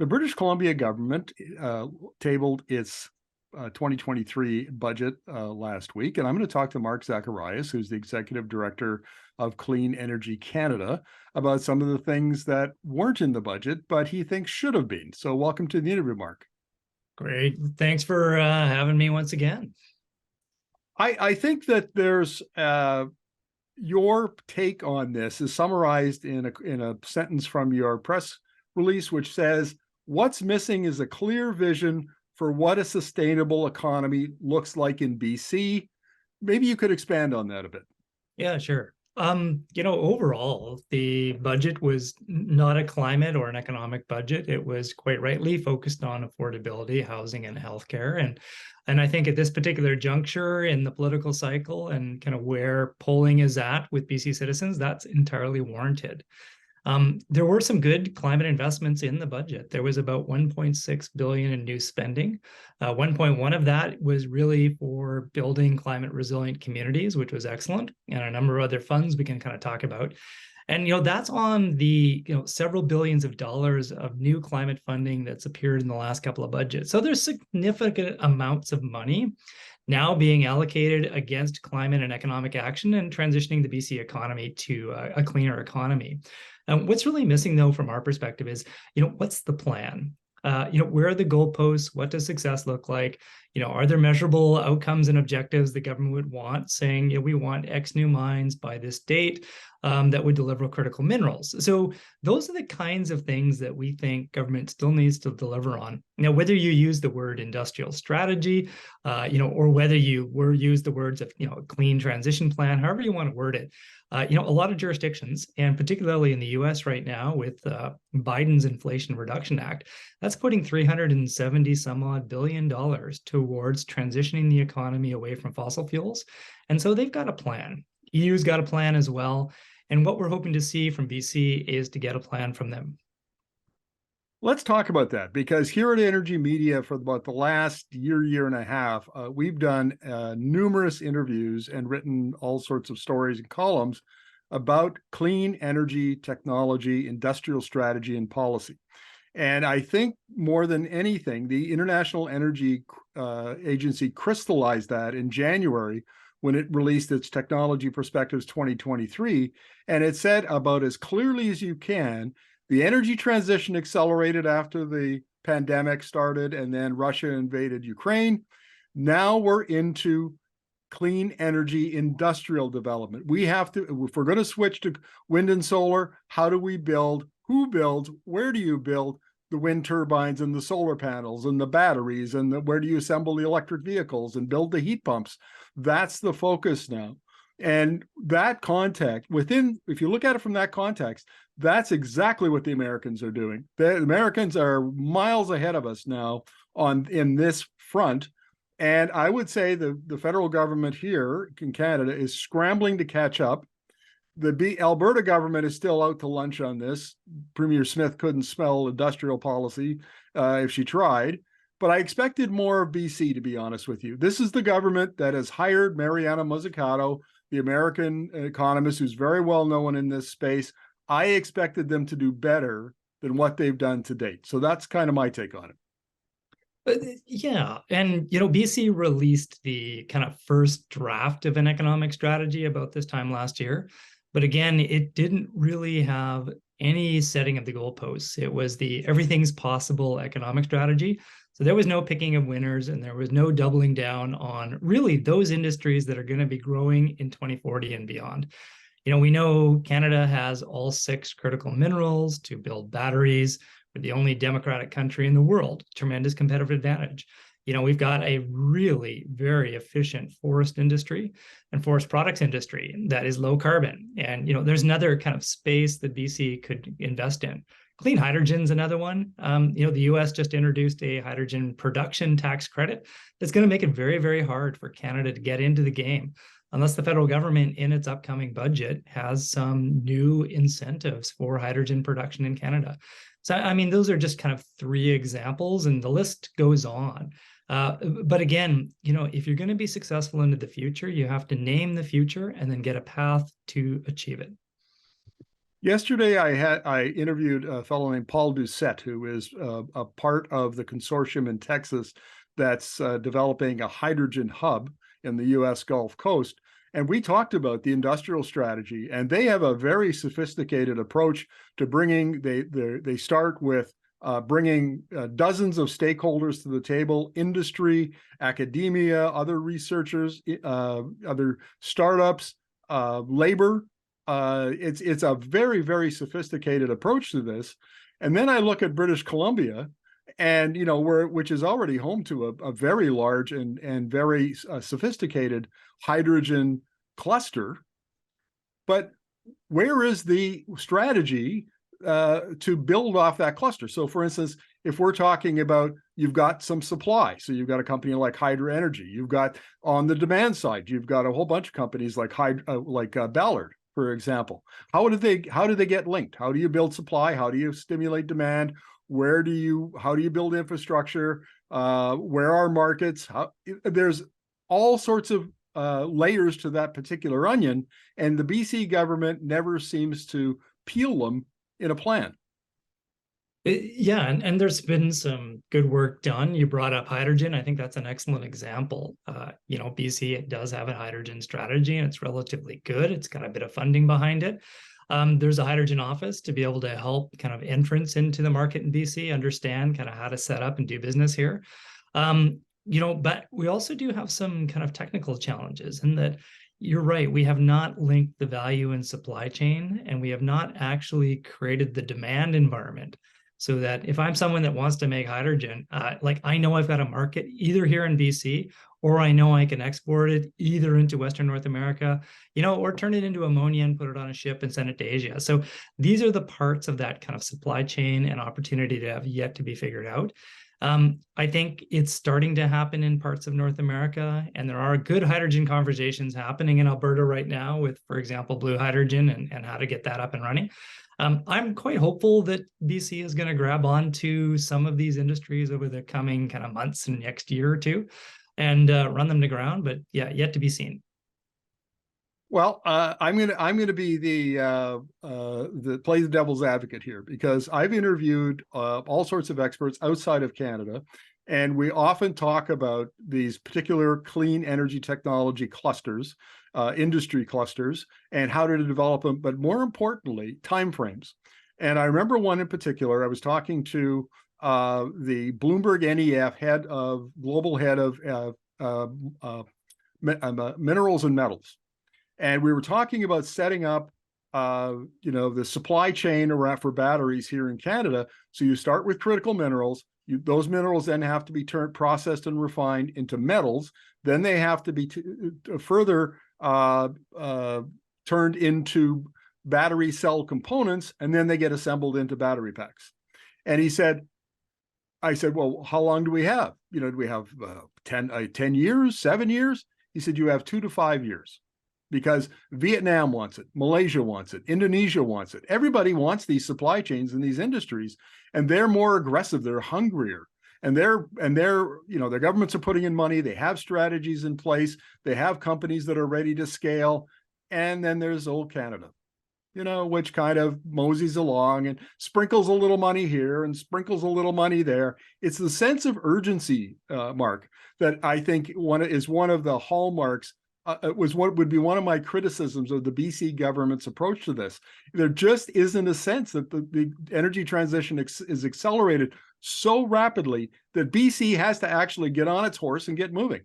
The British Columbia government tabled its 2023 budget last week, and I'm going to talk to Mark Zacharias, who's the executive director of Clean Energy Canada, about some of the things that weren't in the budget, but he thinks should have been. So welcome to the interview, Mark. Great. Thanks for having me once again. I think that there's your take on this is summarized in a sentence from your press release, which says, what's missing is a clear vision for what a sustainable economy looks like in BC. Maybe you could expand on that a bit. Yeah, sure. Overall, the budget was not a climate or an economic budget. It was quite rightly focused on affordability, housing, and healthcare. And I think at this particular juncture in the political cycle and kind of where polling is at with BC citizens, that's entirely warranted. There were some good climate investments in the budget. There was about 1.6 billion in new spending. 1.1 of that was really for building climate resilient communities, which was excellent, and a number of other funds we can kind of talk about. And that's on the several billions of dollars of new climate funding that's appeared in the last couple of budgets. So there's significant amounts of money now being allocated against climate and economic action and transitioning the BC economy to a cleaner economy. What's really missing, though, from our perspective is, what's the plan? Where are the goalposts? What does success look like? Are there measurable outcomes and objectives the government would want, saying, we want X new mines by this date that would deliver critical minerals? So those are the kinds of things that we think government still needs to deliver on. Now, whether you use the word industrial strategy, or whether you use the words of, a clean transition plan, however you want to word it, a lot of jurisdictions, and particularly in the US right now with Biden's Inflation Reduction Act, that's putting $370 some odd billion towards transitioning the economy away from fossil fuels. And so they've got a plan. EU's got a plan as well. And what we're hoping to see from BC is to get a plan from them. Let's talk about that, because here at Energy Media for about the last year and a half, we've done numerous interviews and written all sorts of stories and columns about clean energy technology, industrial strategy, and policy. And I think more than anything, the International Energy Agency crystallized that in January when it released its Technology Perspectives 2023. And it said about as clearly as you can, the energy transition accelerated after the pandemic started and then Russia invaded Ukraine. Now we're into clean energy industrial development. We have to, if we're going to switch to wind and solar, how do we build? Who builds? Where do you build the wind turbines and the solar panels and the batteries? And where do you assemble the electric vehicles and build the heat pumps? That's the focus now. And that context, if you look at it from that context, that's exactly what the Americans are doing. The Americans are miles ahead of us now in this front. And I would say the federal government here in Canada is scrambling to catch up. The Alberta government is still out to lunch on this. Premier Smith couldn't smell industrial policy if she tried. But I expected more of BC, to be honest with you. This is the government that has hired Mariana Mazzucato, the American economist who's very well known in this space. I expected them to do better than what they've done to date. So that's kind of my take on it. Yeah. And, BC released the kind of first draft of an economic strategy about this time last year. But again, it didn't really have any setting of the goalposts. It was the everything's possible economic strategy. So there was no picking of winners and there was no doubling down on really those industries that are going to be growing in 2040 and beyond. We know Canada has all 6 critical minerals to build batteries. We're the only democratic country in the world, tremendous competitive advantage. We've got a really very efficient forest industry and forest products industry that is low carbon. And, there's another kind of space that BC could invest in. Clean hydrogen's another one. The US just introduced a hydrogen production tax credit that's going to make it very, very hard for Canada to get into the game unless the federal government in its upcoming budget has some new incentives for hydrogen production in Canada. So, those are just kind of 3 examples, and the list goes on. But again, if you're going to be successful into the future, you have to name the future and then get a path to achieve it. Yesterday, I interviewed a fellow named Paul Doucette, who is a part of the consortium in Texas that's developing a hydrogen hub in the U.S. Gulf Coast. And we talked about the industrial strategy, and they have a very sophisticated approach to bringing. They start with bringing dozens of stakeholders to the table: industry, academia, other researchers, other startups, labor. It's a very, very sophisticated approach to this. And then I look at British Columbia, and which is already home to a very large and very sophisticated hydrogen cluster. But where is the strategy to build off that cluster? So, for instance, if we're talking about, you've got some supply, so you've got a company like Hydra Energy. You've got, on the demand side, you've got a whole bunch of companies like Ballard, for example. How do they get linked? How do you build supply? How do you stimulate demand? How do you build infrastructure? Where are markets? There's all sorts of layers to that particular onion, and the BC government never seems to peel them in a plan. Yeah, and there's been some good work done. You brought up hydrogen. I think that's an excellent example. BC does have a hydrogen strategy, and it's relatively good. It's got a bit of funding behind it. There's a hydrogen office to be able to help kind of entrance into the market in BC, understand kind of how to set up and do business here. But we also do have some kind of technical challenges in that you're right. We have not linked the value in supply chain, and we have not actually created the demand environment so that if I'm someone that wants to make hydrogen, I know I've got a market either here in BC, or I know I can export it either into Western North America, or turn it into ammonia and put it on a ship and send it to Asia. So these are the parts of that kind of supply chain and opportunity that have yet to be figured out. I think it's starting to happen in parts of North America, and there are good hydrogen conversations happening in Alberta right now with, for example, blue hydrogen and how to get that up and running. I'm quite hopeful that BC is going to grab onto some of these industries over the coming kind of months and next year or two and run them to ground, but yeah, yet to be seen. Well, I'm gonna be the play the devil's advocate here, because I've interviewed all sorts of experts outside of Canada, and we often talk about these particular clean energy technology clusters, industry clusters, and how to develop them, but more importantly, timeframes. And I remember one in particular. I was talking to the Bloomberg NEF global head of minerals and metals. And we were talking about setting up, the supply chain around for batteries here in Canada. So you start with critical minerals. Those minerals then have to be processed and refined into metals. Then they have to be further turned into battery cell components, and then they get assembled into battery packs. And I said, well, how long do we have? Do we have 10 years, 7 years? He said, you have 2 to 5 years. Because Vietnam wants it, Malaysia wants it, Indonesia wants it. Everybody wants these supply chains in these industries, and they're more aggressive. They're hungrier, and their governments are putting in money. They have strategies in place. They have companies that are ready to scale. And then there's old Canada, which kind of moseys along and sprinkles a little money here and sprinkles a little money there. It's the sense of urgency, Mark, that I think is one of the hallmarks. It was what would be one of my criticisms of the BC government's approach to this. There just isn't a sense that the energy transition is accelerated so rapidly that BC has to actually get on its horse and get moving.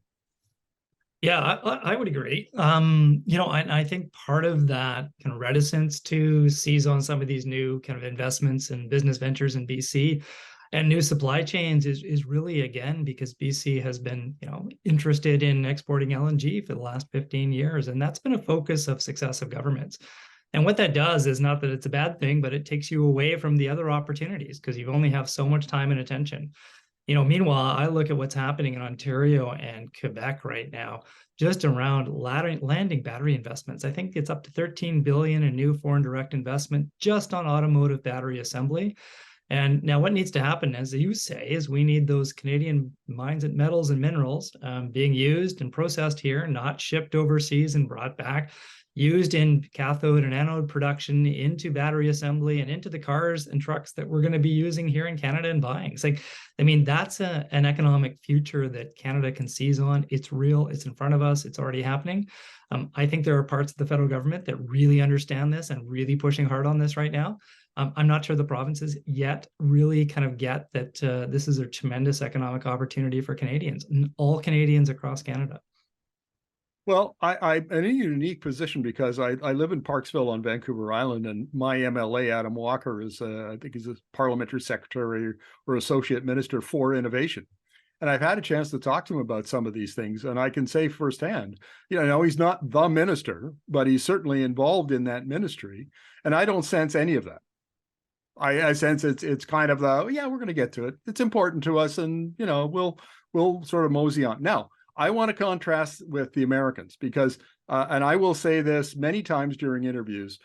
Yeah, I would agree. I think part of that kind of reticence to seize on some of these new kind of investments and business ventures in BC and new supply chains is really, again, because BC has been, interested in exporting LNG for the last 15 years. And that's been a focus of successive governments. And what that does is not that it's a bad thing, but it takes you away from the other opportunities because you only have so much time and attention. Meanwhile, I look at what's happening in Ontario and Quebec right now, just around landing battery investments. I think it's up to 13 billion in new foreign direct investment just on automotive battery assembly. And now what needs to happen, as you say, is we need those Canadian mines and metals and minerals being used and processed here, not shipped overseas and brought back used in cathode and anode production, into battery assembly, and into the cars and trucks that we're going to be using here in Canada and buying. It's like, I mean, that's an economic future that Canada can seize on. It's real, it's in front of us, it's already happening. I think there are parts of the federal government that really understand this and really pushing hard on this right now. I'm not sure the provinces yet really kind of get that this is a tremendous economic opportunity for Canadians, all Canadians across Canada. Well, I'm in a unique position because I live in Parksville on Vancouver Island, and my MLA, Adam Walker, is, I think he's a parliamentary secretary or associate minister for innovation. And I've had a chance to talk to him about some of these things. And I can say firsthand, he's not the minister, but he's certainly involved in that ministry. And I don't sense any of that. I sense it's kind of yeah, we're going to get to it. It's important to us, and we'll sort of mosey on. Now, I want to contrast with the Americans because, and I will say this many times during interviews,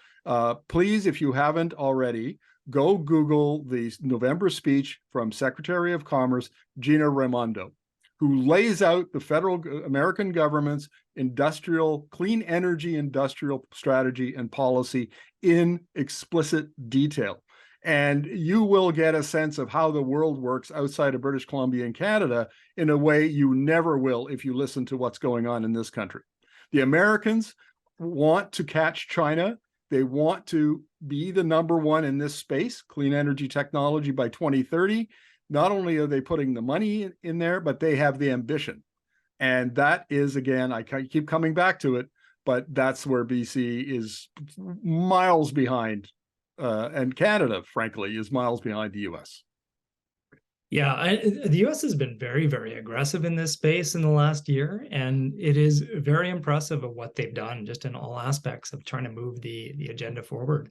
please, if you haven't already, go Google the November speech from Secretary of Commerce Gina Raimondo, who lays out the federal American government's clean energy industrial strategy and policy in explicit detail. And you will get a sense of how the world works outside of British Columbia and Canada in a way you never will if you listen to what's going on in this country. The Americans want to catch China. They want to be the number one in this space, clean energy technology, by 2030. Not only are they putting the money in there, but they have the ambition. And that is, again, I keep coming back to it, but that's where BC is miles behind. And Canada, frankly, is miles behind the US. Yeah, the US has been very, very aggressive in this space in the last year, and it is very impressive of what they've done just in all aspects of trying to move the agenda forward.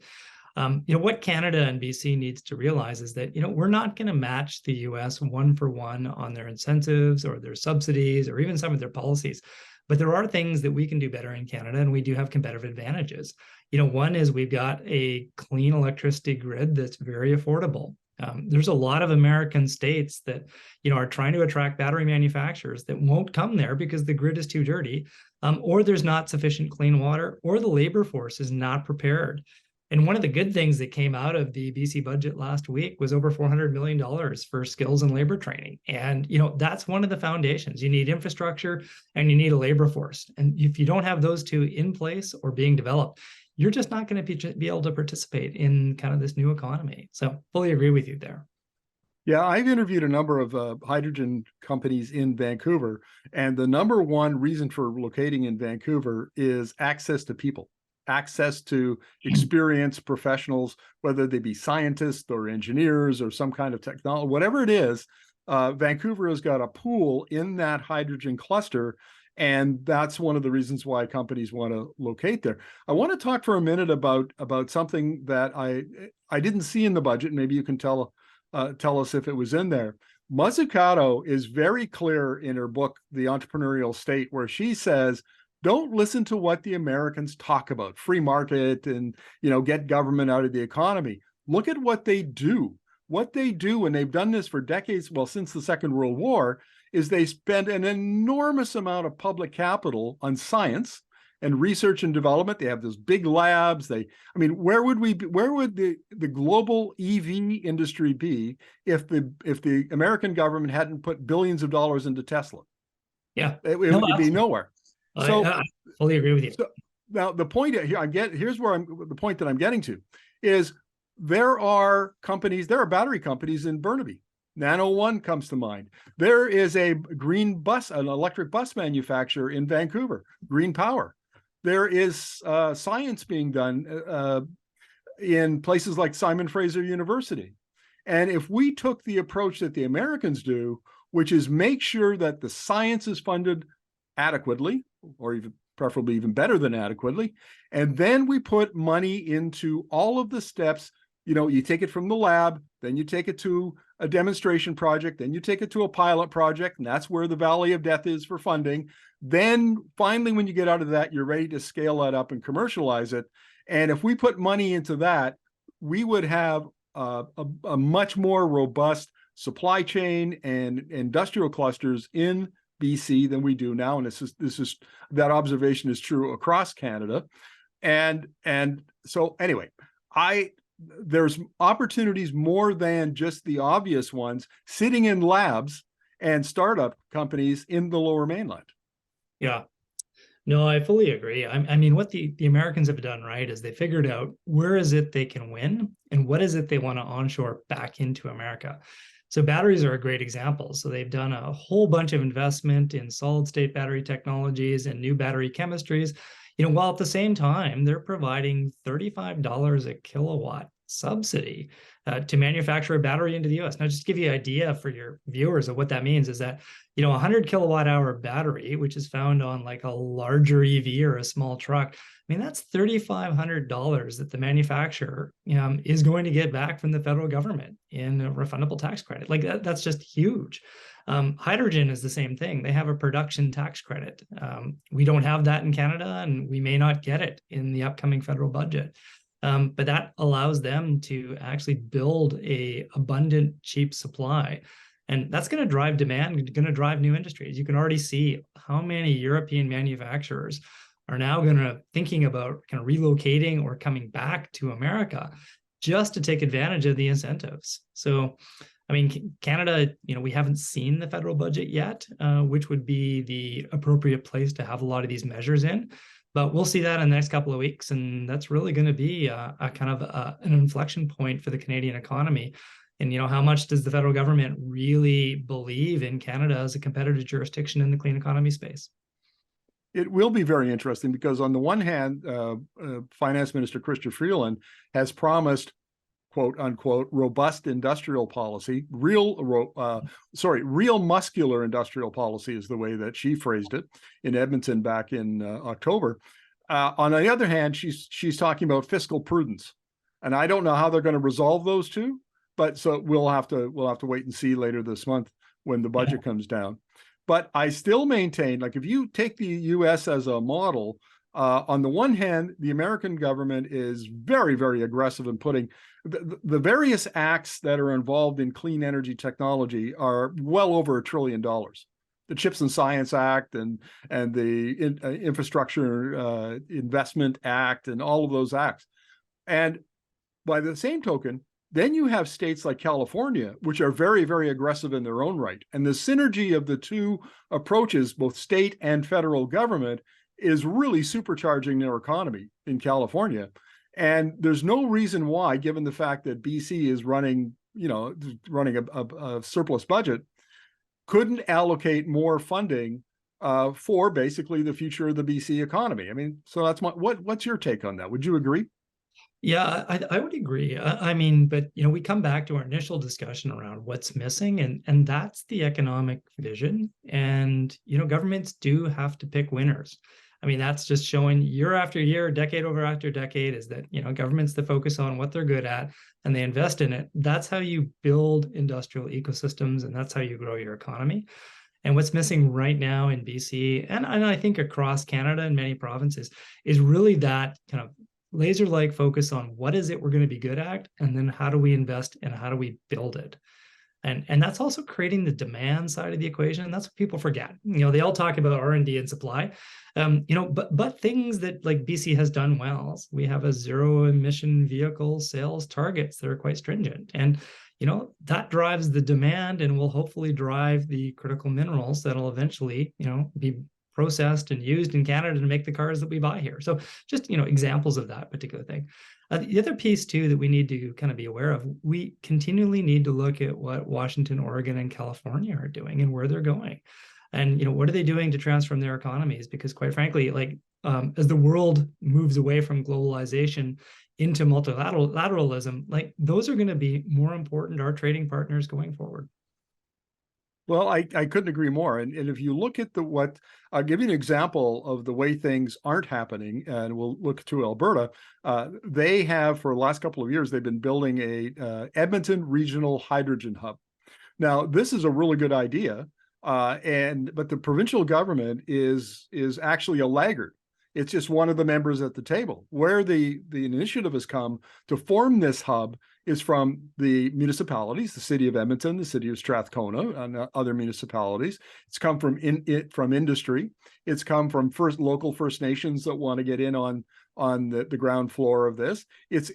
What Canada and BC needs to realize is that, we're not going to match the US one for one on their incentives or their subsidies or even some of their policies. But there are things that we can do better in Canada, and we do have competitive advantages. One is we've got a clean electricity grid that's very affordable. There's a lot of American states that, are trying to attract battery manufacturers that won't come there because the grid is too dirty, or there's not sufficient clean water, or the labor force is not prepared. And one of the good things that came out of the BC budget last week was over $400 million for skills and labor training. And, that's one of the foundations. You need infrastructure and you need a labor force. And if you don't have those two in place or being developed, you're just not going to be able to participate in kind of this new economy. So fully agree with you there. Yeah, I've interviewed a number of hydrogen companies in Vancouver, and the number one reason for locating in Vancouver is access to people. Access to experienced professionals, whether they be scientists or engineers or some kind of technology, whatever it is. Vancouver has got a pool in that hydrogen cluster, and that's one of the reasons why companies want to locate there. I want to talk for a minute about something that I didn't see in the budget. Maybe you can tell us if it was in there. Mazzucato is very clear in her book, The Entrepreneurial State, where she says, don't listen to what the Americans talk about, free market and, get government out of the economy. Look at what they do. What they do, and they've done this for decades, well, since the Second World War, is they spend an enormous amount of public capital on science and research and development. They have those big labs. Where would the global EV industry be if the American government hadn't put billions of dollars into Tesla? Yeah, it'd be nowhere. So I fully agree with you. So now the point here the point that I'm getting to is there are battery companies in Burnaby. Nano One comes to mind. There is an electric bus manufacturer in Vancouver, Green Power. There is science being done in places like Simon Fraser University. And if we took the approach that the Americans do, which is make sure that the science is funded adequately, or even preferably even better than adequately, and then we put money into all of the steps. You take it from the lab, then you take it to a demonstration project, then you take it to a pilot project, and that's where the valley of death is for funding. Then finally, when you get out of that, you're ready to scale that up and commercialize it. And if we put money into that, we would have a much more robust supply chain and industrial clusters in BC than we do now. And that observation is true across Canada. And so anyway, I there's opportunities more than just the obvious ones sitting in labs and startup companies in the Lower Mainland. Yeah. No, I fully agree. I mean, what the Americans have done right is they figured out where is it they can win and what is it they want to onshore back into America. So batteries are a great example. So they've done a whole bunch of investment in solid state battery technologies and new battery chemistries, while at the same time they're providing $35 a kilowatt subsidy to manufacture a battery into the US. Now, just to give you an idea for your viewers of what that means is that, a 100 kilowatt hour battery, which is found on like a larger EV or a small truck, I mean, that's $3,500 that the manufacturer is going to get back from the federal government in a refundable tax credit. Like that's just huge. Hydrogen is the same thing. They have a production tax credit. We don't have that in Canada, and we may not get it in the upcoming federal budget. But that allows them to actually build a abundant, cheap supply. And that's going to drive demand, going to drive new industries. You can already see how many European manufacturers are now thinking about kind of relocating or coming back to America just to take advantage of the incentives. So, I mean, Canada, we haven't seen the federal budget yet, which would be the appropriate place to have a lot of these measures in. But we'll see that in the next couple of weeks. And that's really going to be a kind of an inflection point for the Canadian economy. And, how much does the federal government really believe in Canada as a competitive jurisdiction in the clean economy space? It will be very interesting because on the one hand, Finance Minister Chrystia Freeland has promised, quote unquote, robust industrial policy, real muscular industrial policy is the way that she phrased it in Edmonton back in October. On the other hand, she's talking about fiscal prudence, and I don't know how they're going to resolve those two. But so we'll have to wait and see later this month when the budget comes down. But I still maintain, like if you take the U.S. as a model, on the one hand, the American government is very, very aggressive in putting the various acts that are involved in clean energy technology are well over $1 trillion. The Chips and Science Act and the Infrastructure Investment Act and all of those acts. And by the same token, then you have states like California, which are very, very aggressive in their own right. And the synergy of the two approaches, both state and federal government, is really supercharging their economy in California. And there's no reason why, given the fact that BC is running a surplus budget, couldn't allocate more funding for basically the future of the BC economy. I mean, so that's what's your take on that? Would you agree? Yeah, I would agree. I mean, but we come back to our initial discussion around what's missing, and that's the economic vision. And governments do have to pick winners. I mean, that's just showing year after year, decade over after decade, is that governments that focus on what they're good at and they invest in it. That's how you build industrial ecosystems, and that's how you grow your economy. And what's missing right now in BC, and I think across Canada and many provinces, is really that kind of laser-like focus on what is it we're going to be good at, and then how do we invest and how do we build it. And that's also creating the demand side of the equation. And that's what people forget. They all talk about R&D and supply, but things that like BC has done well. We have a zero emission vehicle sales targets that are quite stringent. And that drives the demand and will hopefully drive the critical minerals that'll eventually, be processed and used in Canada to make the cars that we buy here. So just, examples of that particular thing. The other piece too that we need to kind of be aware of, we continually need to look at what Washington, Oregon, and California are doing and where they're going. And, what are they doing to transform their economies? Because quite frankly, like as the world moves away from globalization into multilateralism, like those are going to be more important to our trading partners going forward. Well, I couldn't agree more. And if you look at I'll give you an example of the way things aren't happening, and we'll look to Alberta. They have, for the last couple of years, they've been building a Edmonton Regional Hydrogen Hub. Now, this is a really good idea, but the provincial government is actually a laggard. It's just one of the members at the table. Where the initiative has come to form this hub is from the municipalities, the city of Edmonton, the city of Strathcona, and other municipalities. It's come from industry. It's come from local First Nations that want to get in on on the ground floor of this.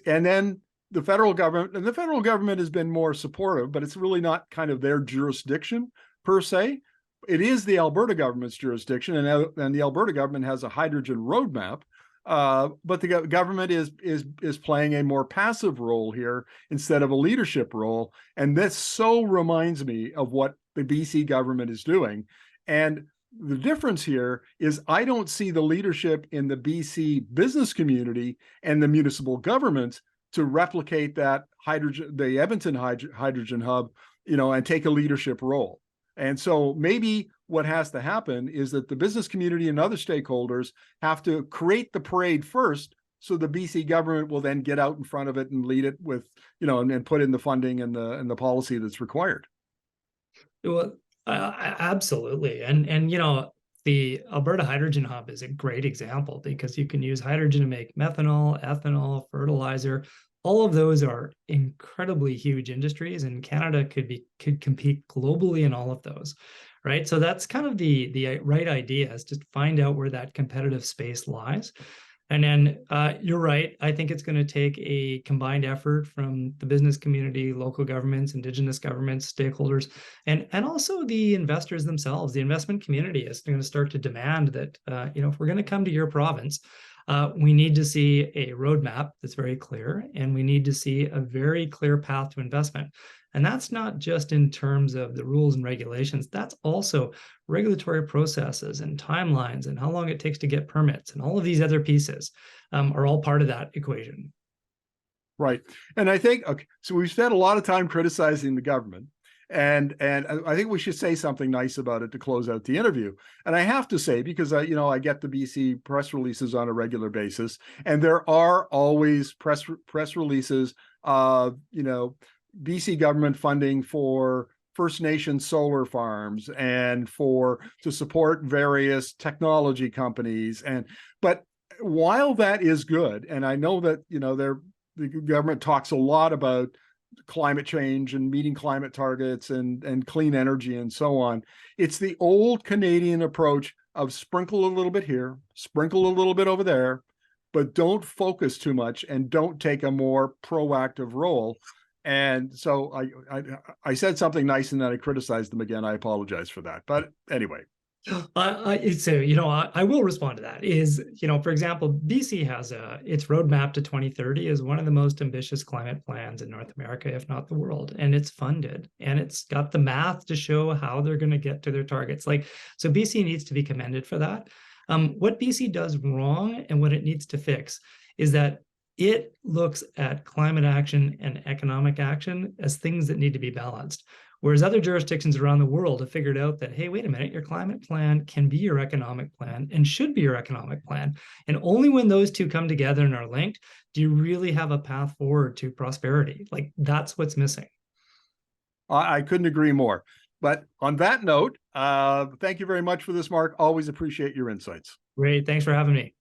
And then the federal government has been more supportive, but it's really not kind of their jurisdiction per se. It is the Alberta government's jurisdiction, and the Alberta government has a hydrogen roadmap. But the government is playing a more passive role here instead of a leadership role, and this so reminds me of what the BC government is doing. And the difference here is I don't see the leadership in the BC business community and the municipal government to replicate that the Edmonton hydrogen hub, and take a leadership role. And so maybe what has to happen is that the business community and other stakeholders have to create the parade first, so the BC government will then get out in front of it and lead it with, and put in the funding and the policy that's required. Well, absolutely. And the Alberta Hydrogen Hub is a great example because you can use hydrogen to make methanol, ethanol, fertilizer. All of those are incredibly huge industries, and Canada could compete globally in all of those, right? So that's kind of the right idea, is to find out where that competitive space lies. And then you're right. I think it's going to take a combined effort from the business community, local governments, Indigenous governments, stakeholders, and also the investors themselves. The investment community is going to start to demand that, if we're going to come to your province, we need to see a roadmap that's very clear, and we need to see a very clear path to investment. And that's not just in terms of the rules and regulations. That's also regulatory processes and timelines and how long it takes to get permits, and all of these other pieces are all part of that equation. Right. And I think, okay, so we've spent a lot of time criticizing the government, and I think we should say something nice about it to close out the interview. And I have to say, because I get the BC press releases on a regular basis, and there are always press releases of, BC government funding for First Nations solar farms and to support various technology companies. But while that is good, and I know that, the government talks a lot about climate change and meeting climate targets and clean energy and so on, it's the old Canadian approach of sprinkle a little bit here, sprinkle a little bit over there, but don't focus too much and don't take a more proactive role. And so I said something nice and then I criticized them again. I apologize for that. But anyway. I will respond to that. For example, BC has its roadmap to 2030 is one of the most ambitious climate plans in North America, if not the world. And it's funded, and it's got the math to show how they're going to get to their targets. So BC needs to be commended for that. What BC does wrong and what it needs to fix is that it looks at climate action and economic action as things that need to be balanced. Whereas other jurisdictions around the world have figured out that, hey, wait a minute, your climate plan can be your economic plan and should be your economic plan. And only when those two come together and are linked, do you really have a path forward to prosperity. That's what's missing. I couldn't agree more. But on that note, thank you very much for this, Mark. Always appreciate your insights. Great. Thanks for having me.